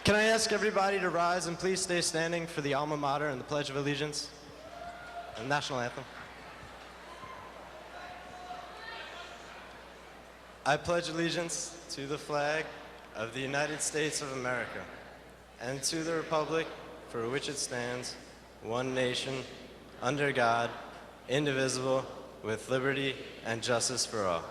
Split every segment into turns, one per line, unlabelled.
Can I ask everybody to rise and please stay standing for the alma mater and the Pledge of Allegiance and national anthem? I pledge allegiance to the flag of the United States of America and to the republic for which it stands, one nation, under God, indivisible, with liberty and justice for all.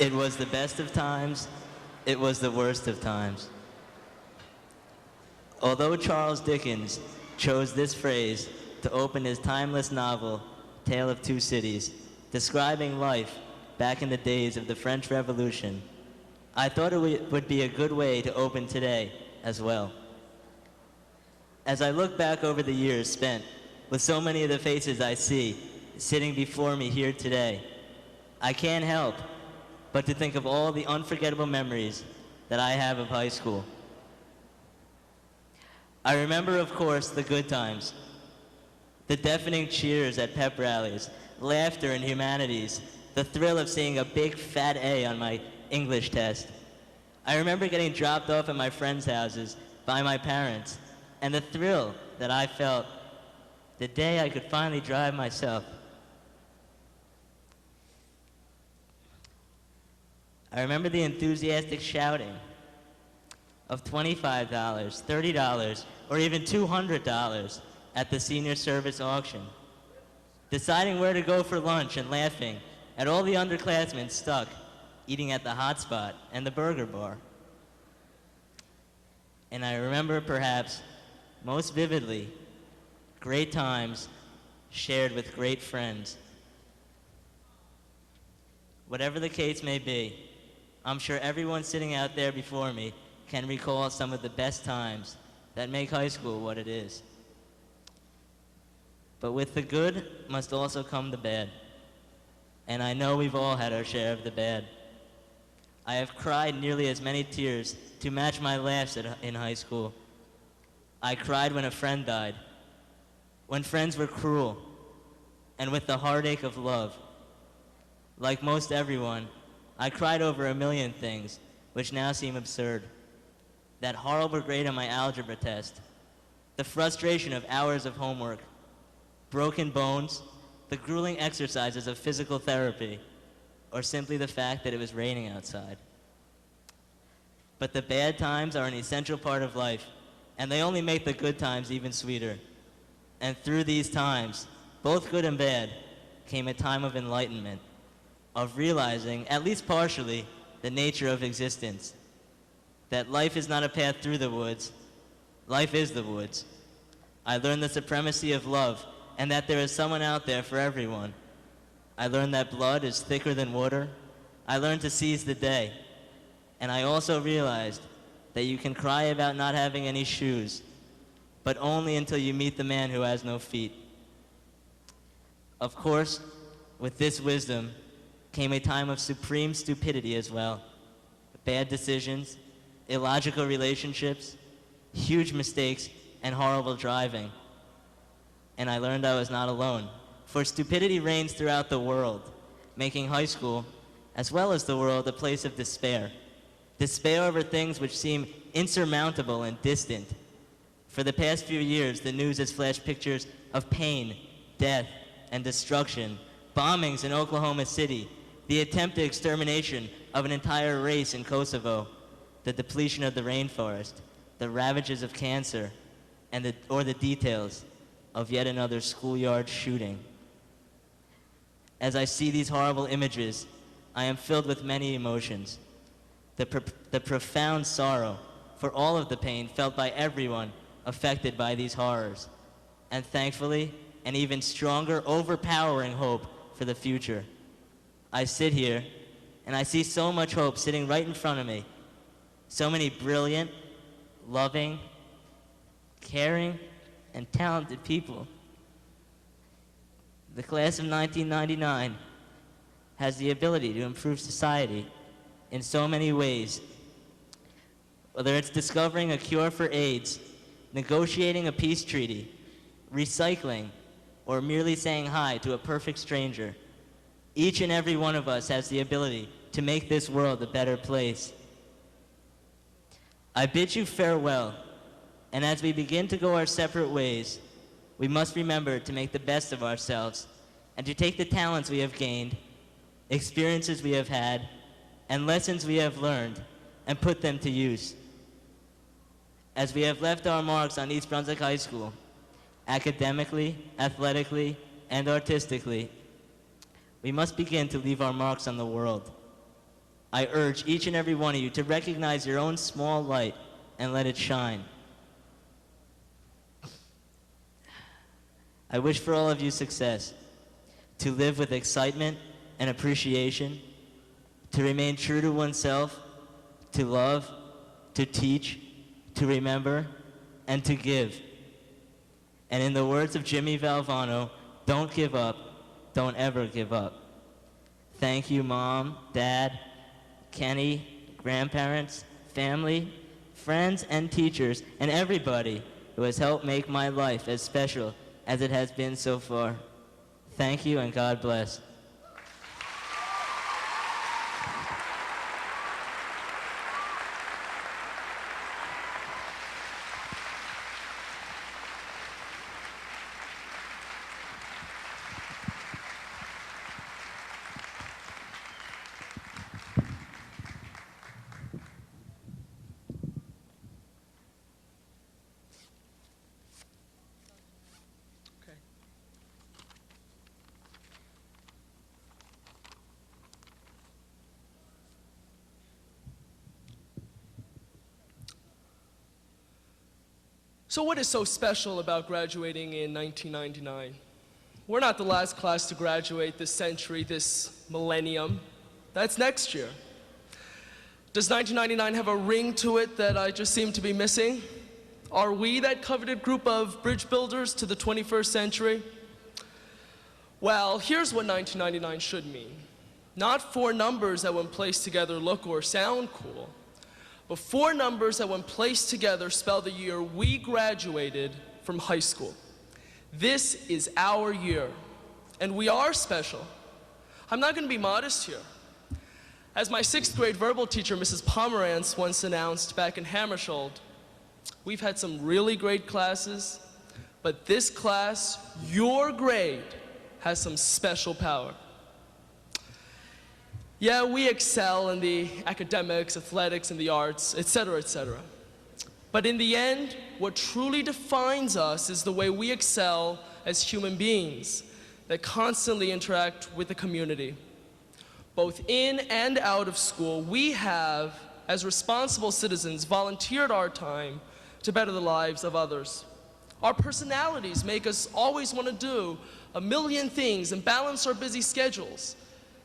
It was the best of times, it was the worst of times. Although Charles Dickens chose this phrase to open his timeless novel, Tale of Two Cities, describing life back in the days of the French Revolution, I thought it would be a good way to open today as well. As I look back over the years spent with so many of the faces I see sitting before me here today, I can't help but to think of all the unforgettable memories that I have of high school. I remember, of course, the good times, the deafening cheers at pep rallies, laughter in humanities, the thrill of seeing a big fat A on my English test. I remember getting dropped off at my friends' houses by my parents, and the thrill that I felt the day I could finally drive myself. I remember the enthusiastic shouting of $25, $30, or even $200 at the senior service auction, deciding where to go for lunch and laughing at all the underclassmen stuck eating at the hot spot and the burger bar. And I remember perhaps most vividly great times shared with great friends. Whatever the case may be, I'm sure everyone sitting out there before me can recall some of the best times that make high school what it is. But with the good must also come the bad. And I know we've all had our share of the bad. I have cried nearly as many tears to match my laughs in high school. I cried when a friend died, when friends were cruel, and with the heartache of love. Like most everyone, I cried over a million things, which now seem absurd. That horrible grade on my algebra test, the frustration of hours of homework, broken bones, the grueling exercises of physical therapy, or simply the fact that it was raining outside. But the bad times are an essential part of life, and they only make the good times even sweeter. And through these times, both good and bad, came a time of enlightenment, of realizing, at least partially, the nature of existence. That life is not a path through the woods, Life is the woods. I learned the supremacy of love and that there is someone out there for everyone. I learned that blood is thicker than water. I learned to seize the day. And I also realized that you can cry about not having any shoes, but only until you meet the man who has no feet. Of course, with this wisdom came a time of supreme stupidity as well. Bad decisions, illogical relationships, huge mistakes, and horrible driving. And I learned I was not alone, for stupidity reigns throughout the world, making high school, as well as the world, a place of despair. Despair over things which seem insurmountable and distant. For the past few years, the news has flashed pictures of pain, death, and destruction, bombings in Oklahoma City, the attempted extermination of an entire race in Kosovo, the depletion of the rainforest, the ravages of cancer, and the details of yet another schoolyard shooting. As I see these horrible images, I am filled with many emotions. The profound sorrow for all of the pain felt by everyone affected by these horrors, and thankfully, an even stronger, overpowering hope for the future. I sit here, and I see so much hope sitting right in front of me. So many brilliant, loving, caring, and talented people. The class of 1999 has the ability to improve society in so many ways. Whether it's discovering a cure for AIDS, negotiating a peace treaty, recycling, or merely saying hi to a perfect stranger, each and every one of us has the ability to make this world a better place. I bid you farewell, and as we begin to go our separate ways, we must remember to make the best of ourselves and to take the talents we have gained, experiences we have had, and lessons we have learned and put them to use. As we have left our marks on East Brunswick High School, academically, athletically, and artistically, we must begin to leave our marks on the world. I urge each and every one of you to recognize your own small light and let it shine. I wish for all of you success, to live with excitement and appreciation, to remain true to oneself, to love, to teach, to remember, and to give. And in the words of Jimmy Valvano, don't give up, don't ever give up. Thank you, Mom, Dad, Kenny, grandparents, family, friends, and teachers, and everybody who has helped make my life as special as it has been so far. Thank you, and God bless.
So what is so special about graduating in 1999? We're not the last class to graduate this century, this millennium. That's next year. Does 1999 have a ring to it that I just seem to be missing? Are we that coveted group of bridge builders to the 21st century? Well, here's what 1999 should mean. Not four numbers that when placed together look or sound cool, but four numbers that when placed together spell the year we graduated from high school. This is our year, and we are special. I'm not going to be modest here. As my 6th grade verbal teacher, Mrs. Pomerantz, once announced back in Hammersholt, we've had some really great classes, but this class, your grade, has some special power. Yeah, we excel in the academics, athletics, and the arts, etc., etc. But in the end, what truly defines us is the way we excel as human beings that constantly interact with the community. Both in and out of school, we have, as responsible citizens, volunteered our time, to better the lives of others. Our personalities make us always want to do a million things and balance our busy schedules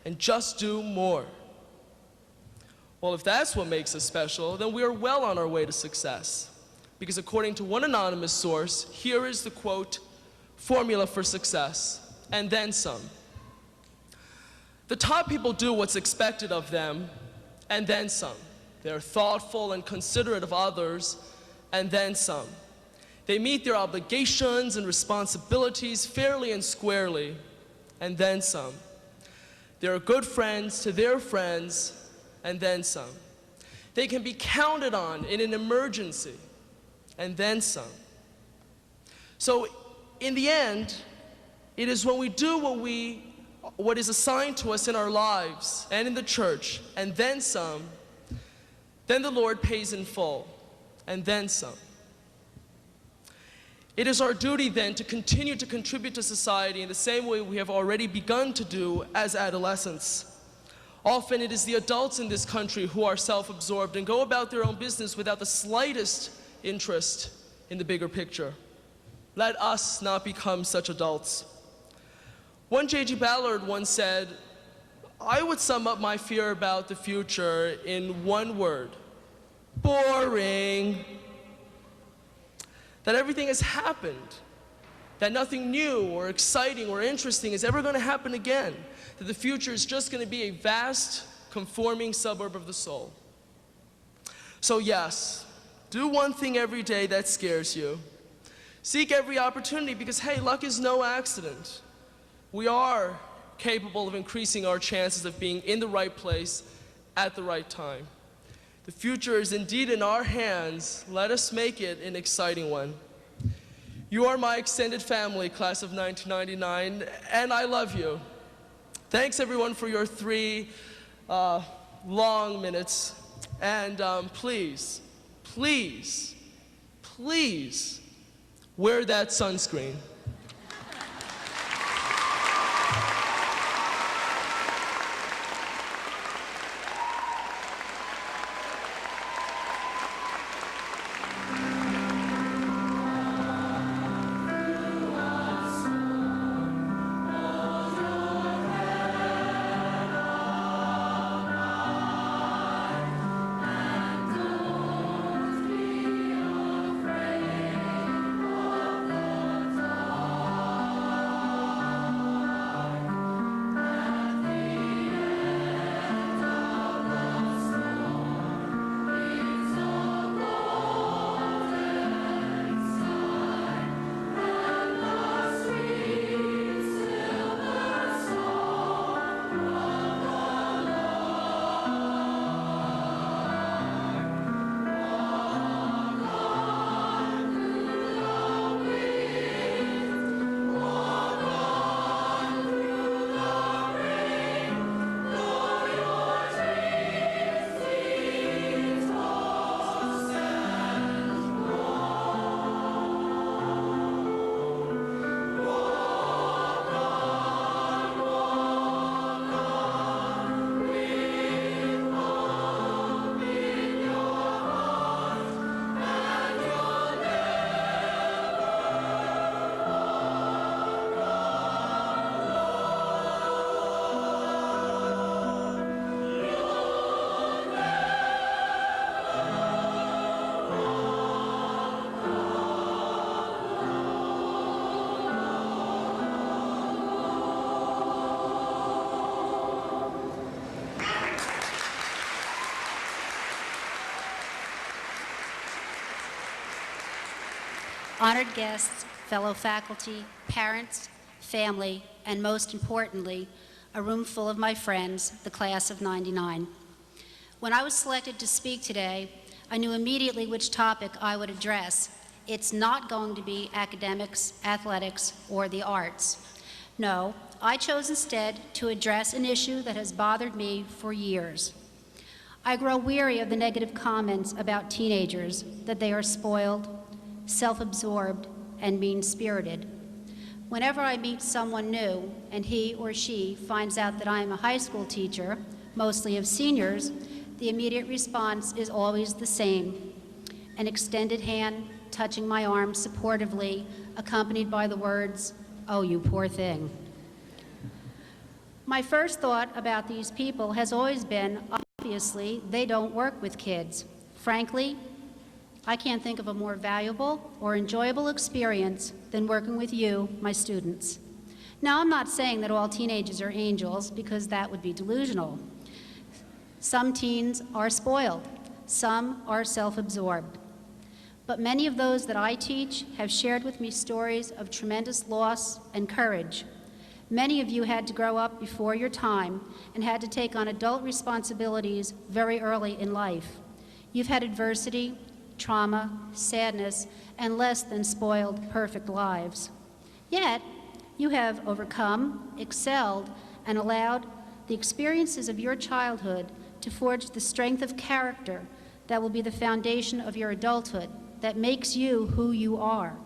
and just do more. Well, if that's what makes us special, then we are well on our way to success. Because according to one anonymous source, here is the quote, formula for success, and then some. The top people do what's expected of them, and then some. They're thoughtful and considerate of others, and then some. They meet their obligations and responsibilities fairly and squarely, and then some. They're good friends to their friends, and then some. They can be counted on in an emergency, and then some. So in the end, it is when we do what is assigned to us in our lives and in the church, and then some, then the Lord pays in full, and then some. It is our duty then to continue to contribute to society in the same way we have already begun to do as adolescents. Often it is the adults in this country who are self-absorbed and go about their own business without the slightest interest in the bigger picture. Let us not become such adults. One J.G. Ballard once said, I would sum up my fear about the future in one word: boring. That everything has happened, that nothing new or exciting or interesting is ever going to happen again, that the future is just going to be a vast, conforming suburb of the soul. So yes, do one thing every day that scares you. Seek every opportunity because, hey, luck is no accident. We are capable of increasing our chances of being in the right place at the right time. The future is indeed in our hands. Let us make it an exciting one. You are my extended family, class of 1999, and I love you. Thanks everyone for your 3 long minutes. And please, please, please wear that sunscreen.
Honored guests, fellow faculty, parents, family, and most importantly, a room full of my friends, the class of '99. When I was selected to speak today, I knew immediately which topic I would address. It's not going to be academics, athletics, or the arts. No, I chose instead to address an issue that has bothered me for years. I grow weary of the negative comments about teenagers, that they are spoiled, self-absorbed, and mean-spirited. Whenever I meet someone new and he or she finds out that I am a high school teacher, mostly of seniors, the immediate response is always the same. an extended hand touching my arm supportively, accompanied by the words, "Oh, you poor thing." My first thought about these people has always been, obviously, they don't work with kids. Frankly, I can't think of a more valuable or enjoyable experience than working with you, my students. Now, I'm not saying that all teenagers are angels, because that would be delusional. Some teens are spoiled. Some are self-absorbed. But many of those that I teach have shared with me stories of tremendous loss and courage. Many of you had to grow up before your time and had to take on adult responsibilities very early in life. You've had adversity, trauma, sadness, and less than spoiled, perfect lives. Yet, you have overcome, excelled, and allowed the experiences of your childhood to forge the strength of character that will be the foundation of your adulthood, that makes you who you are.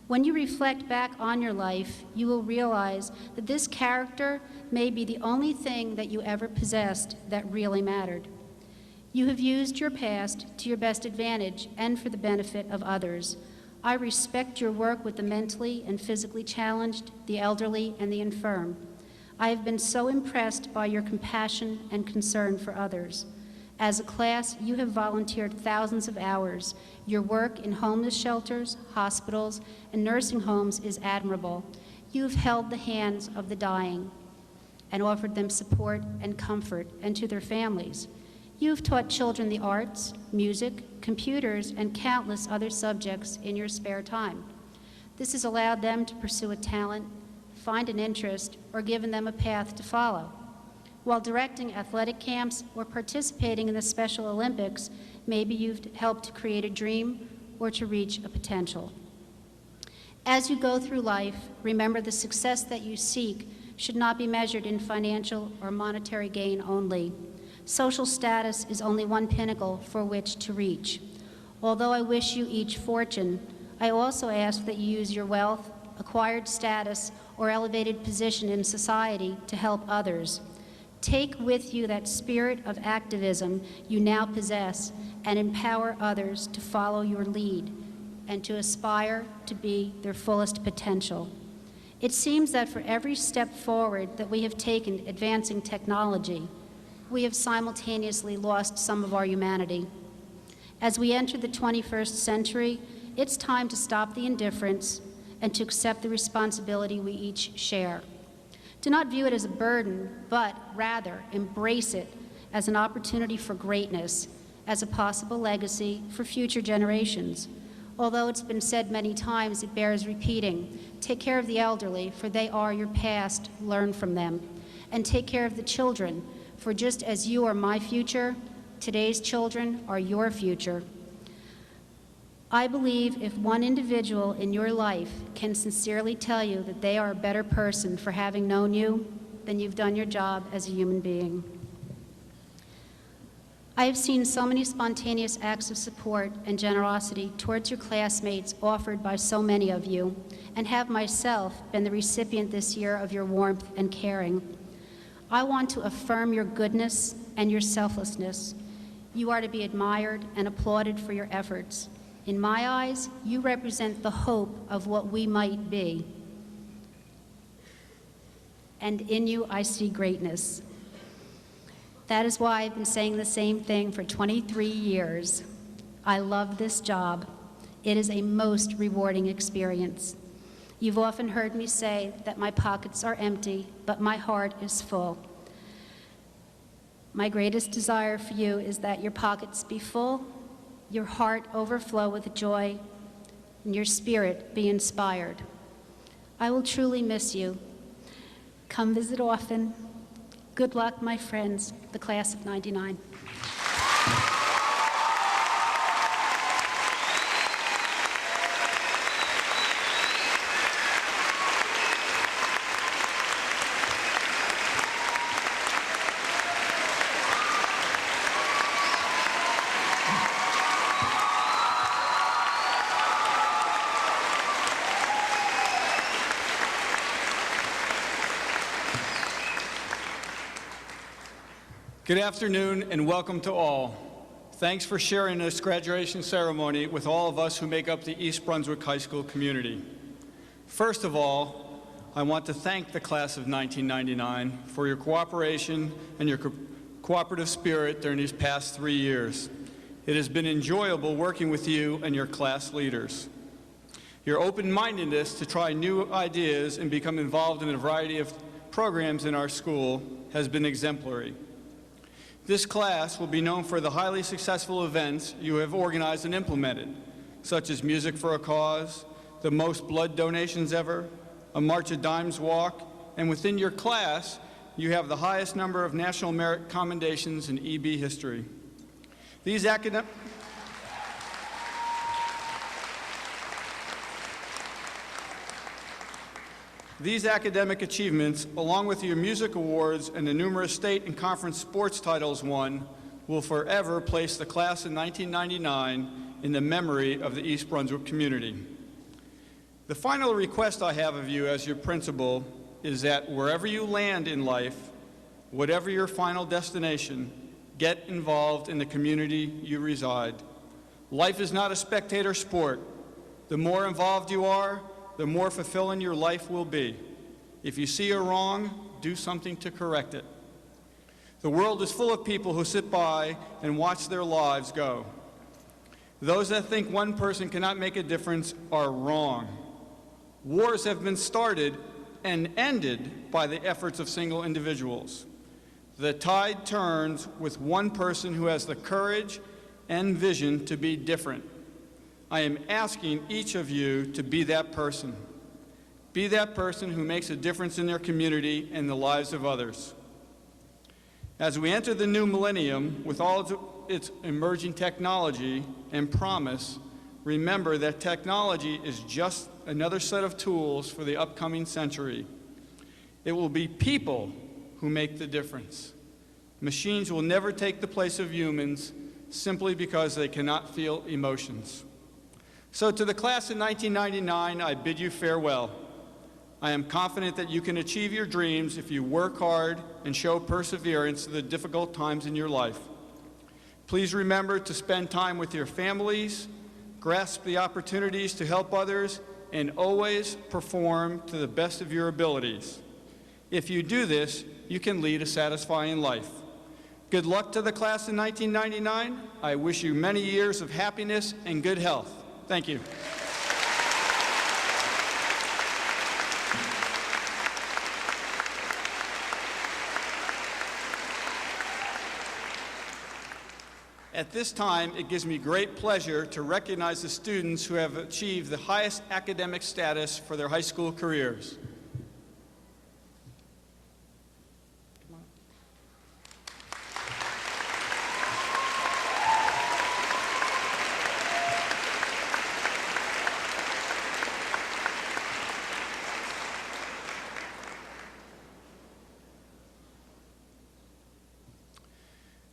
When you reflect back on your life, you will realize that this character may be the only thing that you ever possessed that really mattered. You have used your past to your best advantage and for the benefit of others. I respect your work with the mentally and physically challenged, the elderly, and the infirm. I have been so impressed by your compassion and concern for others. As a class, you have volunteered thousands of hours. Your work in homeless shelters, hospitals, and nursing homes is admirable. You've held the hands of the dying and offered them support and comfort, and to their families. You've taught children the arts, music, computers, and countless other subjects in your spare time. This has allowed them to pursue a talent, find an interest, or given them a path to follow. While directing athletic camps or participating in the Special Olympics, maybe you've helped to create a dream or to reach a potential. As you go through life, remember the success that you seek should not be measured in financial or monetary gain only. Social status is only one pinnacle for which to reach. Although I wish you each fortune, I also ask that you use your wealth, acquired status, or elevated position in society to help others. Take with you that spirit of activism you now possess and empower others to follow your lead and to aspire to be their fullest potential. It seems that for every step forward that we have taken advancing technology, we have simultaneously lost some of our humanity. As we enter the 21st century, it's time to stop the indifference and to accept the responsibility we each share. Do not view it as a burden, but rather embrace it as an opportunity for greatness, as a possible legacy for future generations. Although it's been said many times, it bears repeating. Take care of the elderly, for they are your past. Learn from them. And take care of the children, for just as you are my future, today's children are your future. I believe if one individual in your life can sincerely tell you that they are a better person for having known you, then you've done your job as a human being. I have seen so many spontaneous acts of support and generosity towards your classmates offered by so many of you, and have myself been the recipient this year of your warmth and caring. I want to affirm your goodness and your selflessness. You are to be admired and applauded for your efforts. In my eyes, you represent the hope of what we might be. And in you, I see greatness. That is why I've been saying the same thing for 23 years. I love this job. It is a most rewarding experience. You've often heard me say that my pockets are empty, but my heart is full. My greatest desire for you is that your pockets be full, your heart overflow with joy, and your spirit be inspired. I will truly miss you. Come visit often. Good luck, my friends, the class of '99.
Good afternoon and welcome to all. Thanks for sharing this graduation ceremony with all of us who make up the East Brunswick High School community. First of all, I want to thank the class of 1999 for your cooperation and your cooperative spirit during these past 3 years. It has been enjoyable working with you and your class leaders. Your open-mindedness to try new ideas and become involved in a variety of programs in our school has been exemplary. This class will be known for the highly successful events you have organized and implemented, such as Music for a Cause, the most blood donations ever, a March of Dimes walk, and within your class, you have the highest number of National Merit Commendations in EB history. These academic achievements, along with your music awards and the numerous state and conference sports titles won, will forever place the class of 1999 in the memory of the East Brunswick community. The final request I have of you as your principal is that wherever you land in life, whatever your final destination, get involved in the community you reside. Life is not a spectator sport. The more involved you are, the more fulfilling your life will be. If you see a wrong, do something to correct it. The world is full of people who sit by and watch their lives go. Those that think one person cannot make a difference are wrong. Wars have been started and ended by the efforts of single individuals. The tide turns with one person who has the courage and vision to be different. I am asking each of you to be that person. Be that person who makes a difference in their community and the lives of others. As we enter the new millennium with all its emerging technology and promise, remember that technology is just another set of tools for the upcoming century. It will be people who make the difference. Machines will never take the place of humans simply because they cannot feel emotions. So to the class of 1999, I bid you farewell. I am confident that you can achieve your dreams if you work hard and show perseverance through the difficult times in your life. Please remember to spend time with your families, grasp the opportunities to help others, and always perform to the best of your abilities. If you do this, you can lead a satisfying life. Good luck to the class of 1999. I wish you many years of happiness and good health. Thank you. At this time, it gives me great pleasure to recognize the students who have achieved the highest academic status for their high school careers.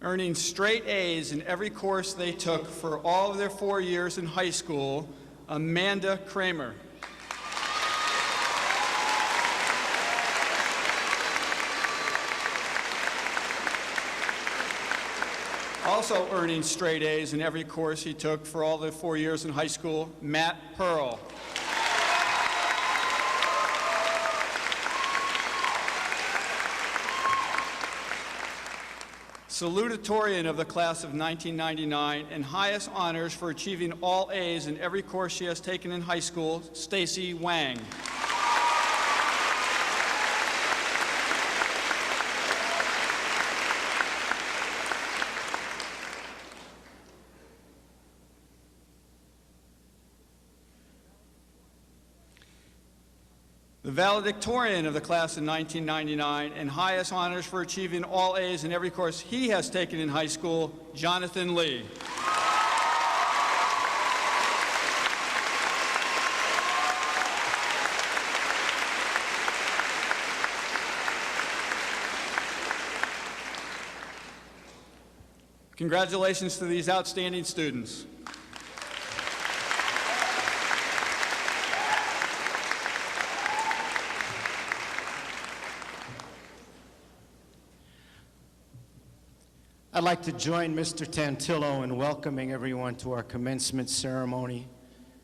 Earning straight A's in every course they took for all of their 4 years in high school, Amanda Kramer. Also earning straight A's in every course he took for all the 4 years in high school, Matt Pearl. Salutatorian of the class of 1999 and highest honors for achieving all A's in every course she has taken in high school, Stacy Wang. The valedictorian of the class of 1999 and highest honors for achieving all A's in every course he has taken in high school, Jonathan Lee. Congratulations to these outstanding students.
I'd like to join Mr. Tantillo in welcoming everyone to our commencement ceremony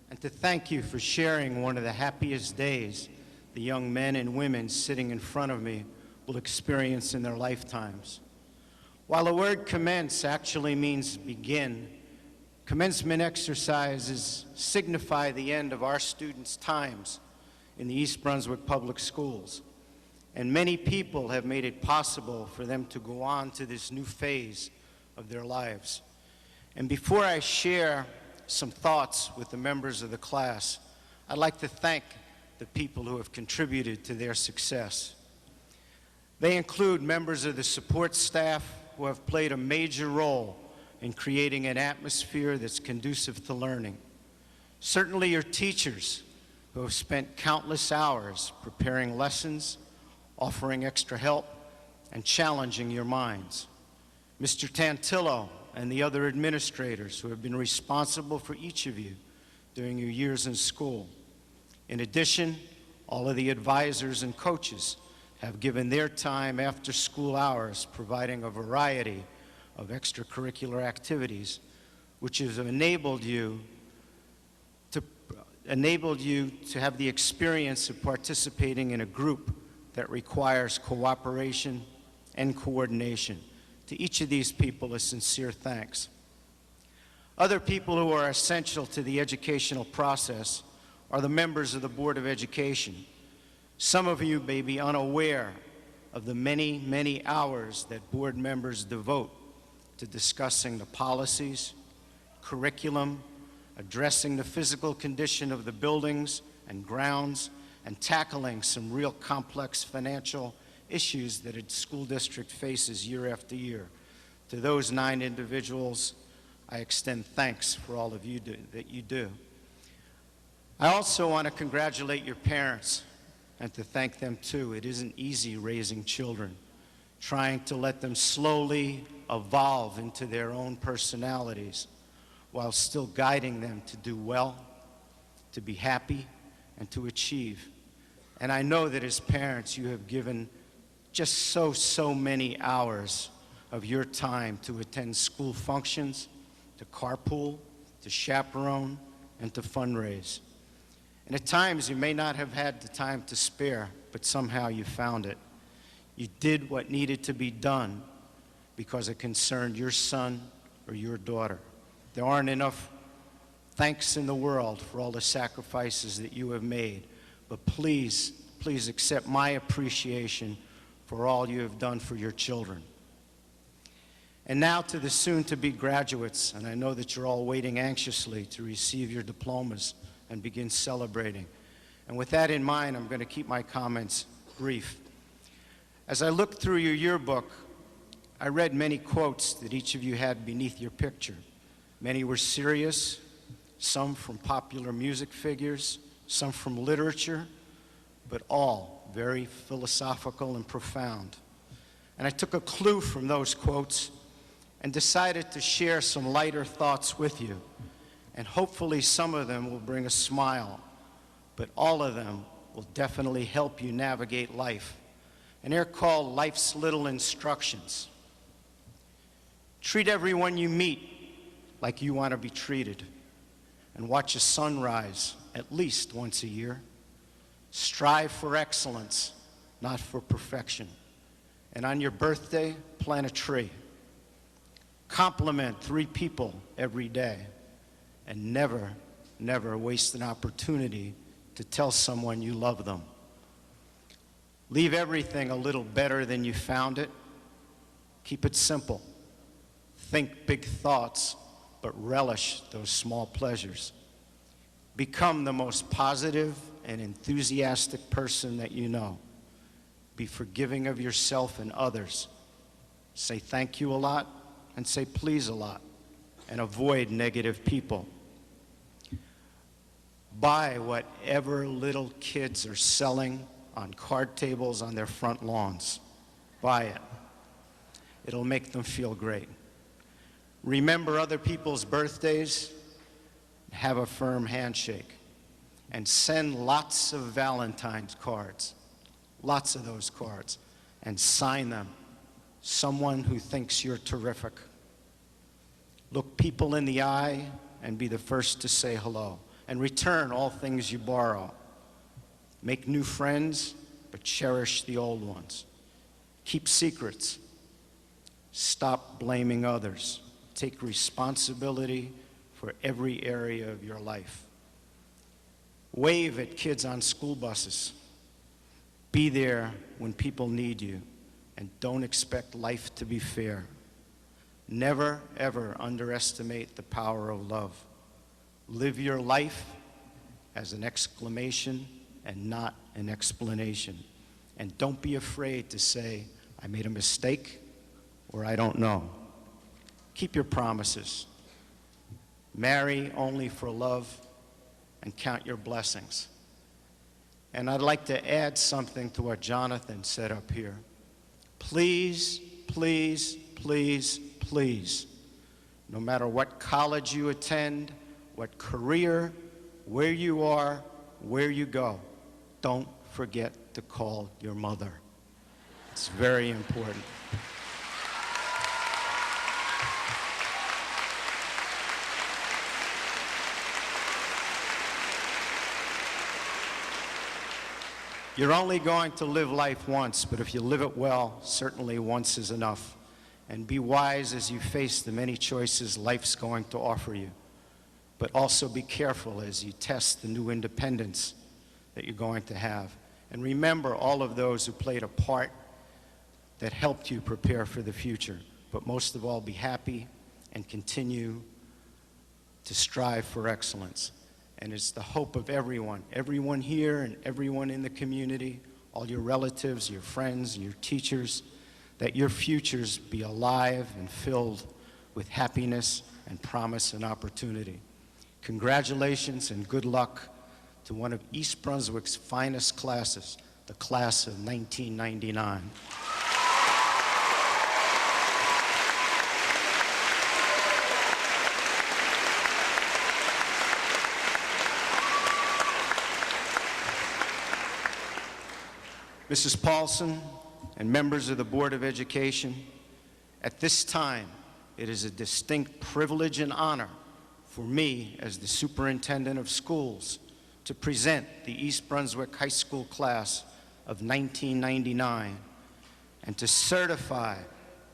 and to thank you for sharing one of the happiest days the young men and women sitting in front of me will experience in their lifetimes. While the word commence actually means begin, commencement exercises signify the end of our students' times in the East Brunswick Public Schools. And many people have made it possible for them to go on to this new phase of their lives. And before I share some thoughts with the members of the class, I'd like to thank the people who have contributed to their success. They include members of the support staff who have played a major role in creating an atmosphere that's conducive to learning. Certainly your teachers who have spent countless hours preparing lessons, offering extra help, and challenging your minds. Mr. Tantillo and the other administrators who have been responsible for each of you during your years in school. In addition, all of the advisors and coaches have given their time after school hours providing a variety of extracurricular activities which has enabled you to have the experience of participating in a group that requires cooperation and coordination. To each of these people, a sincere thanks. Other people who are essential to the educational process are the members of the Board of Education. Some of you may be unaware of the many, many hours that board members devote to discussing the policies, curriculum, addressing the physical condition of the buildings and grounds, and tackling some real complex financial issues that a school district faces year after year. To those 9 individuals, I extend thanks for all of you that you do. I also want to congratulate your parents and to thank them too. It isn't easy raising children, trying to let them slowly evolve into their own personalities while still guiding them to do well, to be happy, and to achieve. And I know that as parents, you have given just so many hours of your time to attend school functions, to carpool, to chaperone, and to fundraise. And at times, you may not have had the time to spare, but somehow you found it. You did what needed to be done because it concerned your son or your daughter. There aren't enough thanks in the world for all the sacrifices that you have made. But please, please accept my appreciation for all you have done for your children. And now to the soon-to-be graduates, and I know that you're all waiting anxiously to receive your diplomas and begin celebrating. And with that in mind, I'm going to keep my comments brief. As I looked through your yearbook, I read many quotes that each of you had beneath your picture. Many were serious, some from popular music figures, some from literature, but all very philosophical and profound. And I took a clue from those quotes and decided to share some lighter thoughts with you. And hopefully some of them will bring a smile, but all of them will definitely help you navigate life. And they're called Life's Little Instructions. Treat everyone you meet like you want to be treated, and watch a sunrise at least once a year. Strive for excellence, not for perfection. And on your birthday, plant a tree. Compliment 3 people every day. And never, never waste an opportunity to tell someone you love them. Leave everything a little better than you found it. Keep it simple. Think big thoughts, but relish those small pleasures. Become the most positive and enthusiastic person that you know. Be forgiving of yourself and others. Say thank you a lot and say please a lot, and avoid negative people. Buy whatever little kids are selling on card tables on their front lawns. Buy it. It'll make them feel great. Remember other people's birthdays. Have a firm handshake. And send lots of Valentine's cards. Lots of those cards. And sign them someone who thinks you're terrific. Look people in the eye and be the first to say hello, and return all things you borrow. Make new friends, but cherish the old ones. Keep secrets. Stop blaming others. Take responsibility for every area of your life. Wave at kids on school buses. Be there when people need you, and don't expect life to be fair. Never, ever underestimate the power of love. Live your life as an exclamation and not an explanation. And don't be afraid to say, I made a mistake, or I don't know. Keep your promises. Marry only for love, and count your blessings. And I'd like to add something to what Jonathan said up here. Please, please, please, please, no matter what college you attend, what career, where you are, where you go, don't forget to call your mother. It's very important. You're only going to live life once, but if you live it well, certainly once is enough. And be wise as you face the many choices life's going to offer you. But also be careful as you test the new independence that you're going to have. And remember all of those who played a part that helped you prepare for the future. But most of all, be happy and continue to strive for excellence. And it's the hope of everyone here and everyone in the community, all your relatives, your friends, your teachers, that your futures be alive and filled with happiness and promise and opportunity. Congratulations and good luck to one of East Brunswick's finest classes, the class of 1999. Mrs. Paulson and members of the Board of Education, at this time, it is a distinct privilege and honor for me as the Superintendent of Schools to present the East Brunswick High School class of 1999 and to certify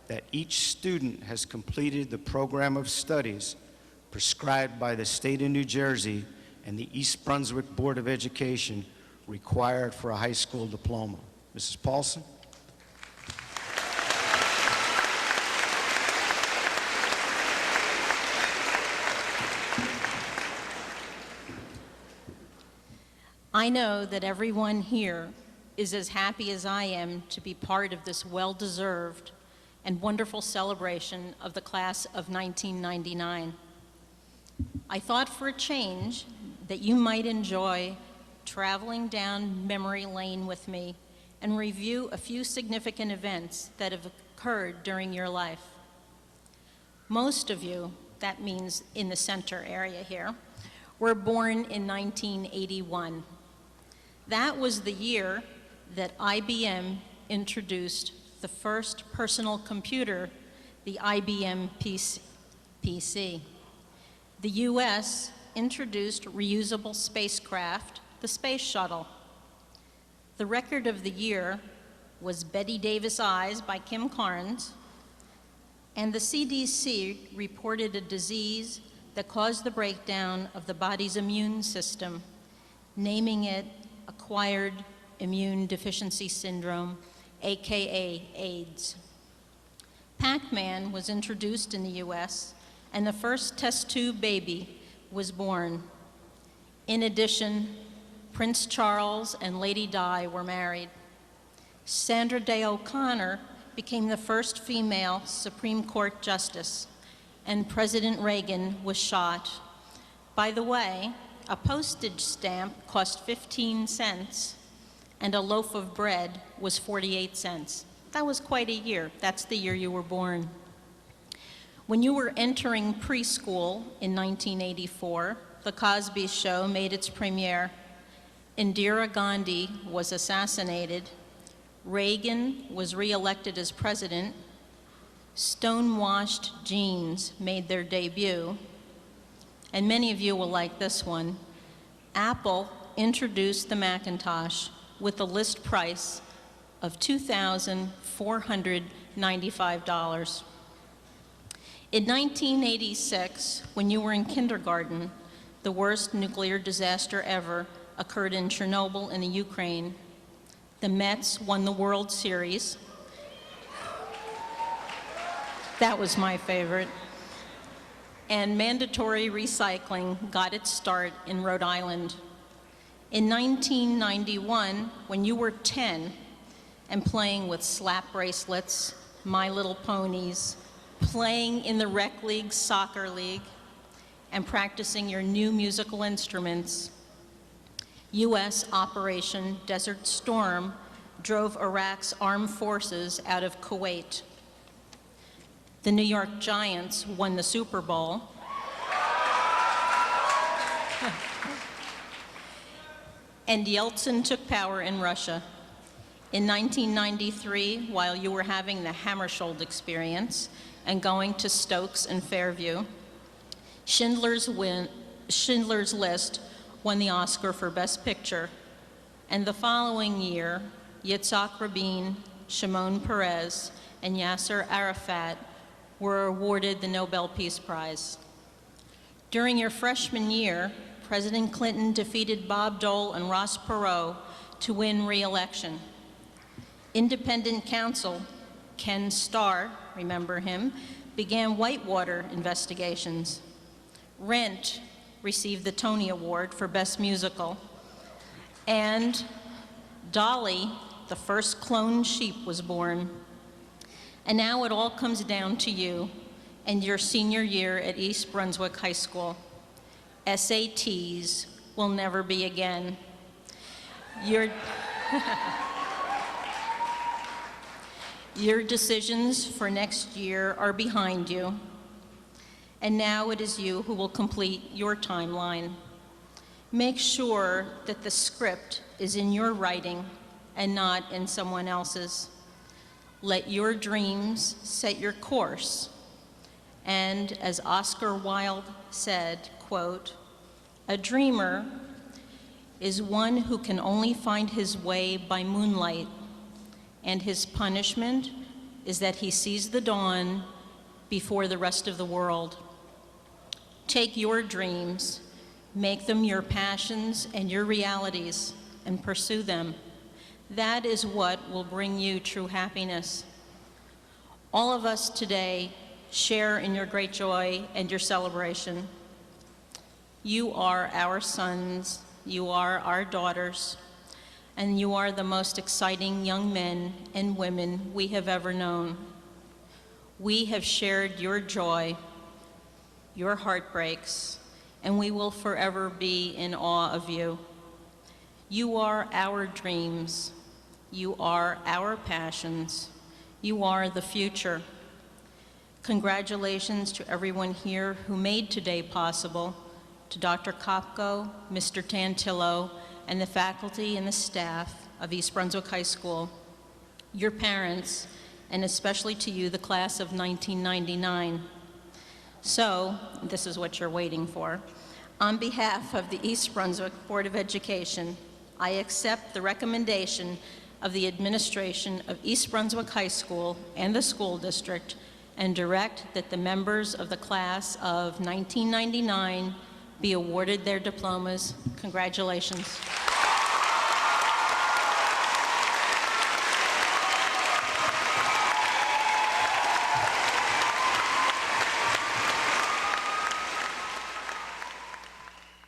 that each student has completed the program of studies prescribed by the state of New Jersey and the East Brunswick Board of Education required for a high school diploma. Mrs. Paulson.
I know that everyone here is as happy as I am to be part of this well-deserved and wonderful celebration of the class of 1999. I thought for a change that you might enjoy traveling down memory lane with me and review a few significant events that have occurred during your life. Most of you, that means in the center area here, were born in 1981. That was the year that IBM introduced the first personal computer, the IBM PC. The US introduced reusable spacecraft, the Space Shuttle. The record of the year was Betty Davis Eyes by Kim Carnes, and the CDC reported a disease that caused the breakdown of the body's immune system, naming it acquired immune deficiency syndrome, AKA AIDS. Pac-Man was introduced in the US, and the first test tube baby was born. In addition, Prince Charles and Lady Di were married. Sandra Day O'Connor became the first female Supreme Court justice, and President Reagan was shot. By the way, a postage stamp cost 15 cents, and a loaf of bread was 48 cents. That was quite a year. That's the year you were born. When you were entering preschool in 1984, The Cosby Show made its premiere. Indira Gandhi was assassinated. Reagan was reelected as president, Stone-washed jeans made their debut, and many of you will like this one. Apple introduced the Macintosh with a list price of $2,495. In 1986, when you were in kindergarten, the worst nuclear disaster ever occurred in Chernobyl in the Ukraine. The Mets won the World Series. That was my favorite. And mandatory recycling got its start in Rhode Island. In 1991, when you were 10 and playing with slap bracelets, My Little Ponies, playing in the rec league, soccer league, and practicing your new musical instruments, U.S. Operation Desert Storm drove Iraq's armed forces out of Kuwait. The New York Giants won the Super Bowl. And Yeltsin took power in Russia. In 1993, while you were having the Hammarskjöld experience and going to Stokes and Fairview, Schindler's List won the Oscar for Best Picture. And the following year, Yitzhak Rabin, Shimon Peres, and Yasser Arafat were awarded the Nobel Peace Prize. During your freshman year, President Clinton defeated Bob Dole and Ross Perot to win re-election. Independent counsel Ken Starr, remember him, began Whitewater investigations. Rent received the Tony Award for Best Musical. And Dolly, the first cloned sheep, was born. And now it all comes down to you and your senior year at East Brunswick High School. SATs will never be again. Your decisions for next year are behind you, and now it is you who will complete your timeline. Make sure that the script is in your writing and not in someone else's. Let your dreams set your course. And as Oscar Wilde said, quote, "A dreamer is one who can only find his way by moonlight, and his punishment is that he sees the dawn before the rest of the world." Take your dreams, make them your passions and your realities, and pursue them. That is what will bring you true happiness. All of us today share in your great joy and your celebration. You are our sons, you are our daughters, and you are the most exciting young men and women we have ever known. We have shared your joy, your heartbreaks, and we will forever be in awe of you. You are our dreams. You are our passions. You are the future. Congratulations to everyone here who made today possible, to Dr. Kopko, Mr. Tantillo, and the faculty and the staff of East Brunswick High School, your parents, and especially to you, the class of 1999. So, this is what you're waiting for. On behalf of the East Brunswick Board of Education, I accept the recommendation of the administration of East Brunswick High School and the school district and direct that the members of the class of 1999 be awarded their diplomas. Congratulations.